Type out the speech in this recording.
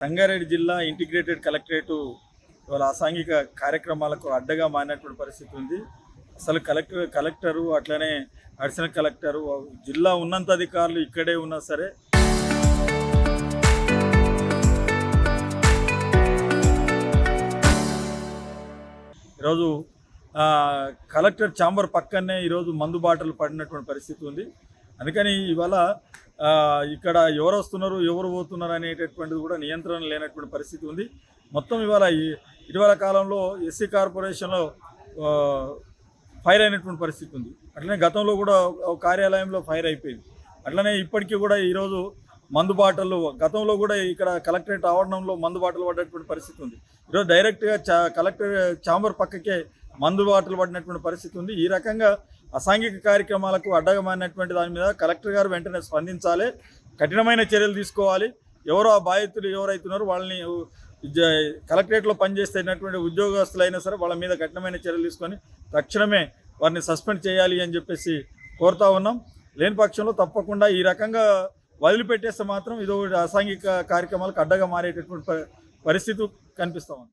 రంగారెడ్డి జిల్లా integrated collectorate ఇవాళ అసాంఘిక కార్యక్రమాలకు అడ్డగా మారినటువంటి పరిస్థితి ఉంది. అసలు కలెక్టరు అట్లనే అడిషనల్ కలెక్టరు జిల్లా ఉన్నంత అధికారులు ఇక్కడే ఉన్నా సరే ఈరోజు కలెక్టర్ ఛాంబర్ పక్కనే ఈరోజు మందు బాటలు పడినటువంటి పరిస్థితి ఉంది. అందుకని ఇవాళ ఇక్కడ ఎవరు వస్తున్నారు ఎవరు పోతున్నారు అనేటటువంటిది కూడా నియంత్రణ లేనటువంటి పరిస్థితి ఉంది. మొత్తం ఇవాళ ఇటీవల కాలంలో ఎస్సీ కార్పొరేషన్లో ఫైర్ అయినటువంటి పరిస్థితి ఉంది. అట్లనే గతంలో కూడా కార్యాలయంలో ఫైర్ అయిపోయింది. అట్లనే ఇప్పటికీ కూడా ఈరోజు మందు బాటలు గతంలో కూడా ఇక్కడ కలెక్టరేట్ ఆవరణంలో మందు బాటలు పడ్డటువంటి పరిస్థితి ఉంది. ఈరోజు డైరెక్ట్గా కలెక్టర్ ఛాంబర్ పక్కకే మందు బాటలు పడినటువంటి పరిస్థితి ఉంది. ఈ రకంగా అసాంఘిక కార్యక్రమాలకు అడ్డగా మారినటువంటి దాని మీద కలెక్టర్ గారు వెంటనే స్పందించాలి, కఠినమైన చర్యలు తీసుకోవాలి. ఎవరో ఆ బాధితులు ఎవరైతున్నారో వాళ్ళని కలెక్టరేట్లో పనిచేస్తున్నటువంటి ఉద్యోగస్తులైనా సరే వాళ్ళ మీద కఠినమైన చర్యలు తీసుకొని తక్షణమే వారిని సస్పెండ్ చేయాలి అని చెప్పేసి కోరుతా ఉన్నాం. లేని పక్షంలో తప్పకుండా ఈ రకంగా వదిలిపెట్టేస్తే మాత్రం ఇదో అసాంఘిక కార్యక్రమాలకు అడ్డగా మారేటటువంటి పరిస్థితి కనిపిస్తూ ఉంది.